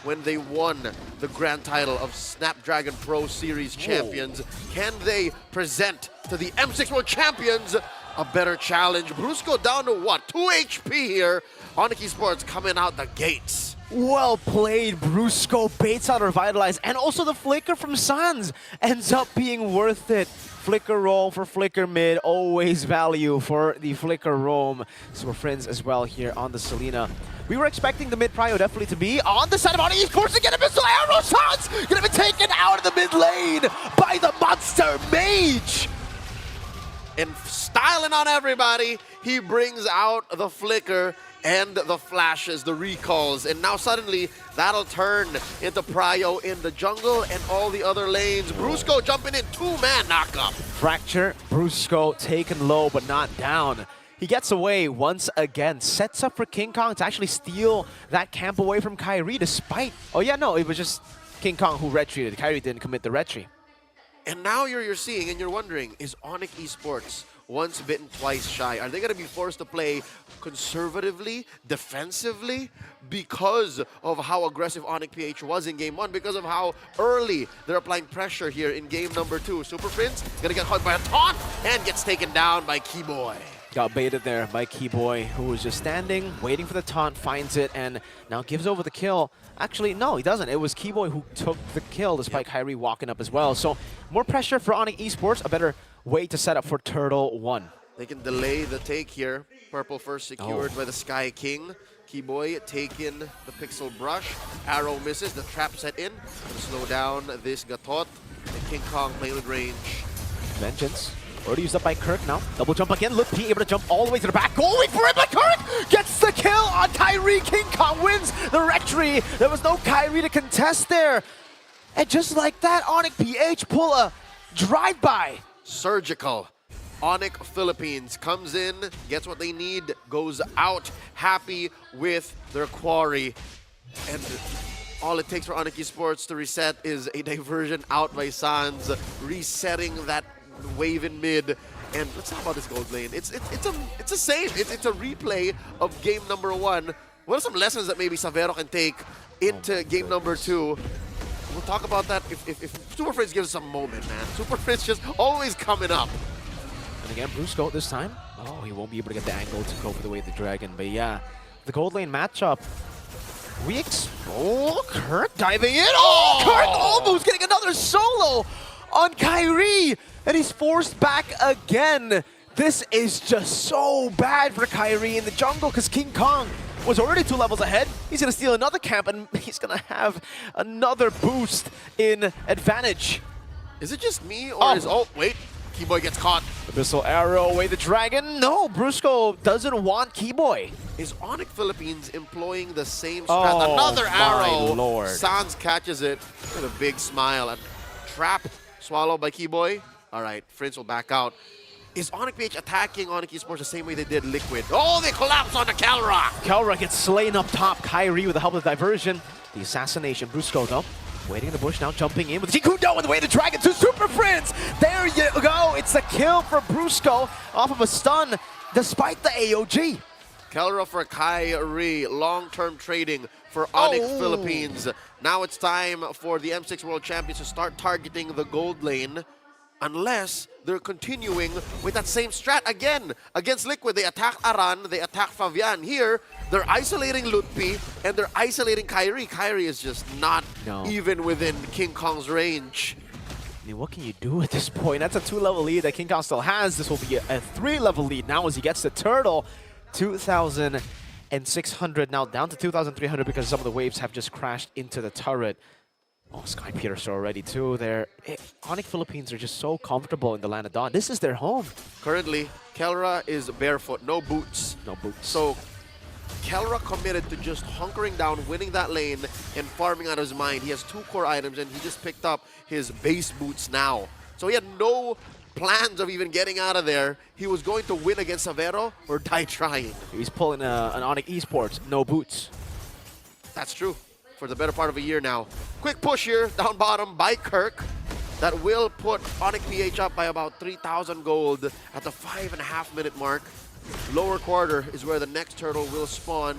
when they won the grand title of Snapdragon Pro Series champions. Can they present to the M6 World Champions a better challenge? Brusco down to what? 2 HP here. ONIC Esports coming out the gates. Well played, Brusco baits out Revitalize, and also the flicker from Sans ends up being worth it. Flicker roam for flicker mid, always value for the flicker roam. So we're friends as well here on the Selena. We were expecting the mid prio definitely to be on the side of ONIC Esports to get a missile arrow. Sans gonna be taken out of the mid lane by the Monster Mage. And styling on everybody, he brings out the flicker and the flashes, the recalls, and now suddenly that'll turn into prio in the jungle and all the other lanes. Brusco jumping in, 2-man knockup. Fracture, Brusco taken low but not down. He gets away once again, sets up for King Kong to actually steal that camp away from Kyrie despite... Oh yeah, no, it was just King Kong who retreated. Kyrie didn't commit the retreat. And now you're seeing and you're wondering, is ONIC Esports once bitten, twice shy? Are they going to be forced to play conservatively, defensively, because of how aggressive ONIC PH was in Game 1, because of how early they're applying pressure here in Game number 2? Super Prince going to get caught by a taunt and gets taken down by Keyboy. Got baited there by Keyboy, who was just standing, waiting for the taunt, finds it, and now gives over the kill. Actually, no, he doesn't. It was Keyboy who took the kill, despite Kyrie walking up as well. So, more pressure for ONIC Esports, a better way to set up for Turtle 1. They can delay the take here. Purple first secured by the Sky King. Keyboy taking the Pixel Brush. Arrow misses, the trap set in. To slow down this Gatot. And King Kong playing with range. Vengeance. Already used up by Kirk now. Double jump again. Look, able to jump all the way to the back. Going for it, but Kirk gets the kill on Kyrie. King Kong wins the rectory. There was no Kyrie to contest there. And just like that, ONIC PH pull a drive-by. Surgical. ONIC Philippines comes in, gets what they need, goes out happy with their quarry. And all it takes for ONIC Esports to reset is a diversion out by Sans, resetting that wave in mid. And let's talk about this gold lane. It's the same. It's a replay of game number 1. What are some lessons that maybe Savero can take into game number 2? We'll talk about that if Super Fritz gives us a moment, man. Super Fritz just always coming up. And again, Brusco this time. Oh, he won't be able to get the angle to go for the way of the dragon. But yeah, the gold lane matchup. Kirk diving in. Oh, Kirk almost getting another solo on Kyrie. And he's forced back again. This is just so bad for Kyrie in the jungle because King Kong was already 2 levels ahead. He's going to steal another camp and he's going to have another boost in advantage. Is it just me or is... Oh, wait. Keyboy gets caught. Abyssal Arrow away the dragon. No, Brusco doesn't want Keyboy. Is ONIC Philippines employing the same strat? Another arrow. Lord. Sans catches it with a big smile. And trap swallowed by Keyboy. All right, Prince will back out. Is ONIC PH attacking ONIC Esports the same way they did Liquid? Oh, they collapse on the Calra. Calra gets slain up top. Kyrie with the help of the diversion. The assassination. Brusco though, waiting in the bush now, jumping in with the Jikudo and the way the dragon to Super Prince. There you go. It's a kill for Brusco off of a stun despite the AOG. Calra for Kyrie. Long-term trading for ONIC Philippines. Now it's time for the M6 World Champions to start targeting the gold lane. Unless they're continuing with that same strat again. Against Liquid, they attack Aran, they attack Fabian. Here, they're isolating Lutpi, and they're isolating Kyrie. Kyrie is just not even within King Kong's range. I mean, what can you do at this point? That's a 2-level lead that King Kong still has. This will be a 3-level lead now as he gets the turtle. 2,600 now down to 2,300 because some of the waves have just crashed into the turret. Oh, Sky Piercer already too. ONIC Philippines are just so comfortable in the land of Dawn. This is their home. Currently, Kelra is barefoot, no boots. No boots. So, Kelra committed to just hunkering down, winning that lane, and farming out of his mind. He has 2 core items, and he just picked up his base boots now. So he had no plans of even getting out of there. He was going to win against Savero or die trying. He's pulling an ONIC Esports, no boots. That's true. For the better part of a year now. Quick push here, down bottom by Kirk. That will put ONIC PH up by about 3,000 gold at the 5.5-minute mark. Lower quarter is where the next turtle will spawn.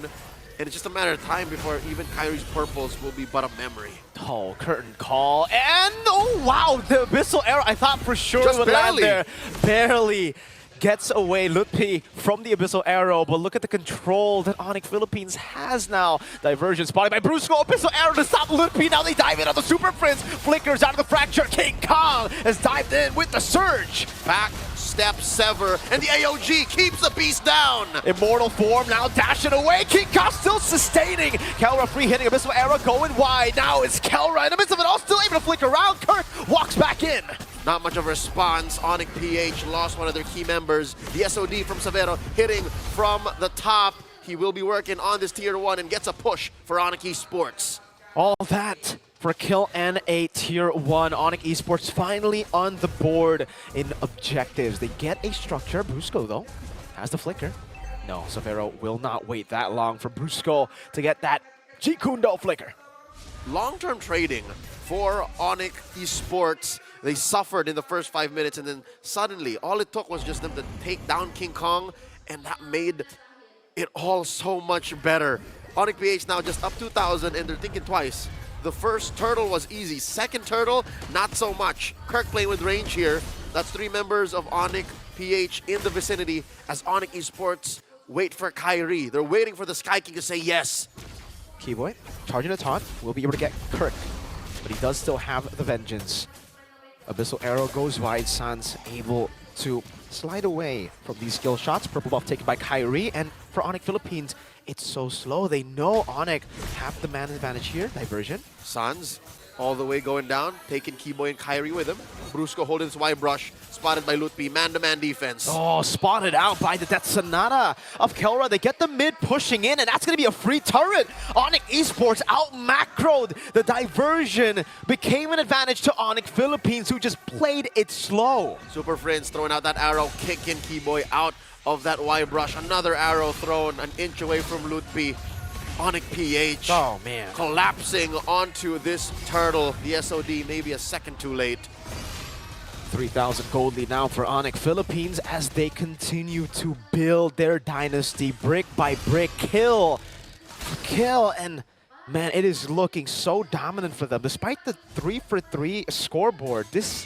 And it's just a matter of time before even Kyrie's purples will be but a memory. Oh, curtain call. And, oh, wow, the Abyssal Arrow, I thought for sure Just would land barely. there. Barely gets away Lutpi from the Abyssal Arrow, but look at the control that ONIC Philippines has now. Diversion spotted by Brusco. Abyssal Arrow to stop Lutpi. Now they dive in on the Super Prince. Flickers out of the fracture. King Kong has dived in with the surge. Back, step, sever, and the AOG keeps the beast down. Immortal form now dashing away. King Kong still sustaining. Kelra free hitting. Abyssal Arrow going wide. Now it's Kelra in the midst of it all, still able to flick around. Kirk walks back in. Not much of a response. ONIC PH lost one of their key members. The SOD from Severo hitting from the top. He will be working on this tier 1 and gets a push for ONIC Esports. All that for a kill and a tier 1. ONIC Esports finally on the board in objectives. They get a structure. Brusco, though, has the flicker. No, Severo will not wait that long for Brusco to get that Jikundo flicker. Long-term trading for ONIC Esports. They suffered in the first 5 minutes, and then suddenly all it took was just them to take down King Kong, and that made it all so much better. ONIC PH now just up 2,000, and they're thinking twice. The first turtle was easy. Second turtle, not so much. Kirk playing with range here. That's 3 members of ONIC PH in the vicinity as ONIC Esports wait for Kyrie. They're waiting for the Sky King to say yes. Keyboy charging a taunt, will be able to get Kirk, but he does still have the Vengeance. Abyssal Arrow goes wide. Sans able to slide away from these skill shots. Purple buff taken by Kyrie, and for ONIC Philippines, it's so slow. They know ONIC have the man advantage here. Diversion. Sans all the way going down, taking Keyboy and Kyrie with him. Brusco holding his Y brush, spotted by Lutpi, man-to-man defense. Oh, spotted out by the Death Sonata of Kelra. They get the mid pushing in, and that's going to be a free turret. ONIC Esports out-macroed. The diversion became an advantage to ONIC Philippines, who just played it slow. Super Friends throwing out that arrow, kicking Keyboy out of that Y brush. Another arrow thrown an inch away from Lutpi. ONIC PH Oh, man. collapsing onto this turtle. The SOD maybe a second too late. 3,000 gold lead now for ONIC Philippines as they continue to build their dynasty brick by brick, kill for kill, and man, it is looking so dominant for them. Despite the 3-for-3 scoreboard, this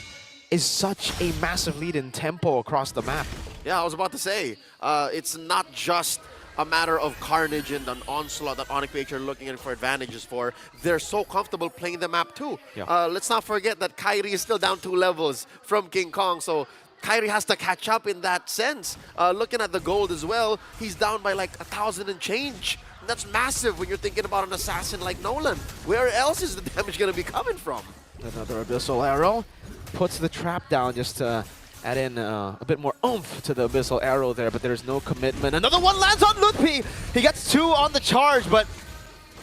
is such a massive lead in tempo across the map. Yeah, I was about to say, it's not just a matter of carnage and an onslaught that ONIC PH are looking at for advantages for. They're so comfortable playing the map too. Yeah. Let's not forget that Kyrie is still down 2 levels from King Kong, so Kyrie has to catch up in that sense. Looking at the gold as well, he's down by like 1,000 and change. That's massive when you're thinking about an assassin like Nolan. Where else is the damage going to be coming from? Another Abyssal Arrow puts the trap down just to add in a bit more oomph to the Abyssal Arrow there, but there's no commitment. Another one lands on Lutpi. He gets 2 on the charge, but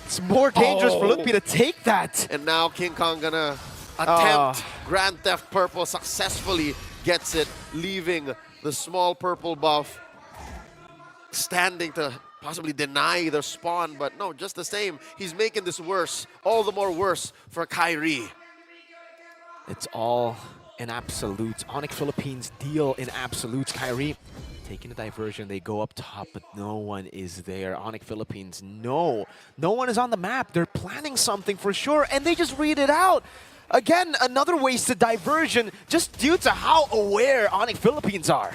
it's more dangerous for Lutpi to take that. And now King Kong gonna attempt Grand Theft Purple, successfully gets it, leaving the small purple buff standing to possibly deny the spawn, but no, just the same. He's making this worse, all the more worse for Kyrie. It's all in absolutes. ONIC Philippines deal in absolutes. Kyrie taking the diversion. They go up top, but no one is there. ONIC Philippines, no one is on the map. They're planning something for sure, and they just read it out. Again, another wasted diversion just due to how aware ONIC Philippines are.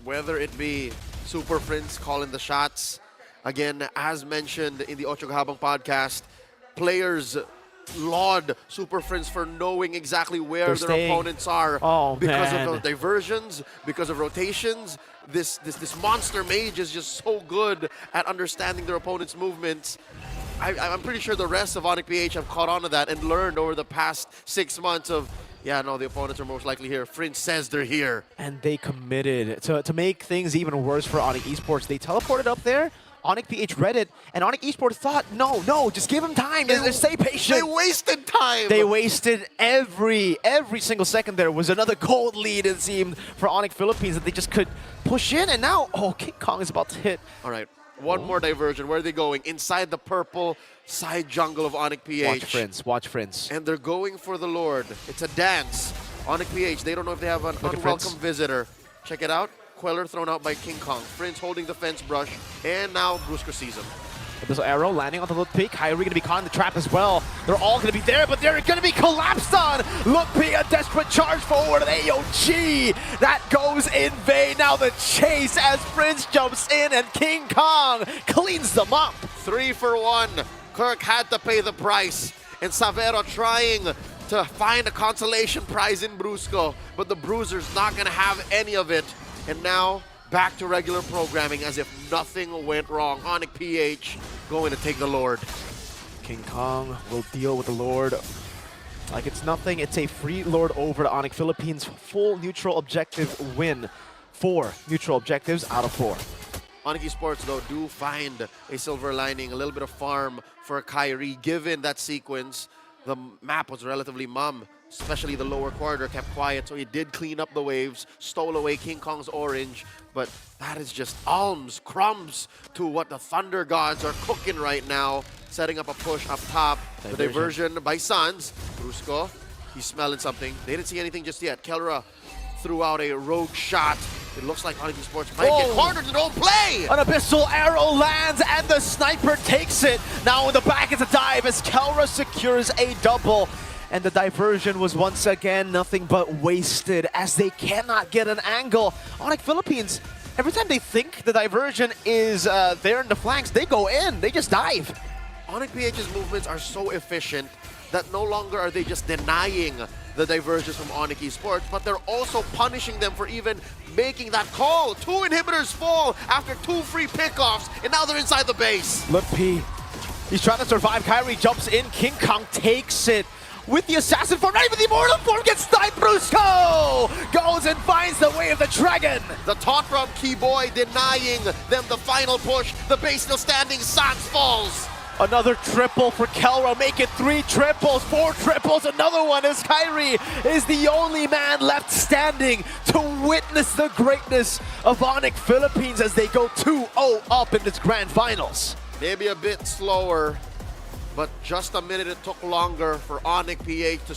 Whether it be Super Friends calling the shots, again, as mentioned in the Ocho Kahabang podcast, players laud Super Friends for knowing exactly where their opponents are because of the diversions, because of rotations. This monster mage is just so good at understanding their opponent's movements. I'm pretty sure the rest of ONIC PH have caught on to that and learned over the past 6 months of, yeah, no, the opponents are most likely here. Fringe says they're here. And they committed to make things even worse for ONIC Esports. They teleported up there. ONIC PH read it, and ONIC Esports thought, no, just give them time. Stay patient. They wasted time. They wasted every single second. There was another gold lead, it seemed, for ONIC Philippines that they just could push in, and now, King Kong is about to hit. All right, one more diversion. Where are they going? Inside the purple side jungle of ONIC PH. Watch Friends. And they're going for the Lord. It's a dance. ONIC PH, they don't know if they have an unwelcome visitor. Check it out. Queller thrown out by King Kong. Prince holding the fence brush, and now Brusco sees him. This arrow landing onto Look P. Kyrie going to be caught in the trap as well. They're all going to be there, but they're going to be collapsed on. Look P, a desperate charge forward. And AOG, that goes in vain. Now the chase as Prince jumps in and King Kong cleans them up. 3 for 1. Kirk had to pay the price. And Savero trying to find a consolation prize in Brusco. But the Bruiser's not going to have any of it. And now back to regular programming as if nothing went wrong. ONIC PH going to take the Lord. King Kong will deal with the Lord like it's nothing. It's a free Lord over to ONIC Philippines. Full neutral objective win. 4 neutral objectives out of 4. ONIC Esports, though, do find a silver lining, a little bit of farm for Kyrie. Given that sequence, the map was relatively mum, especially the lower quarter kept quiet, so he did clean up the waves, stole away King Kong's orange, but that is just alms, crumbs to what the Thunder Gods are cooking right now, setting up a push up top. The diversion by Suns. Brusco, he's smelling something. They didn't see anything just yet. Kelra threw out a rogue shot. It looks like ONIC Esports might get cornered in their own play. An abyssal arrow lands and the sniper takes it. Now in the back is a dive as Kelra secures a double. And the diversion was once again nothing but wasted as they cannot get an angle. ONIC Philippines, every time they think the diversion is there in the flanks, they go in, they just dive. ONIC PH's movements are so efficient that no longer are they just denying the diversions from ONIC Esports, but they're also punishing them for even making that call. 2 inhibitors fall after 2 free pickoffs, and now they're inside the base. Look P, he's trying to survive. Kyrie jumps in, King Kong takes it. With the assassin form, not even the immortal form gets sniped. Brusco goes and finds the way of the dragon. The taunt from Keyboy denying them the final push. The base still standing, Sans falls. Another triple for Kelra, make it 3 triples, 4 triples, another one as Kyrie is the only man left standing to witness the greatness of ONIC Philippines as they go 2-0 up in this grand finals. Maybe a bit slower, but just a minute it took longer for ONIC PH to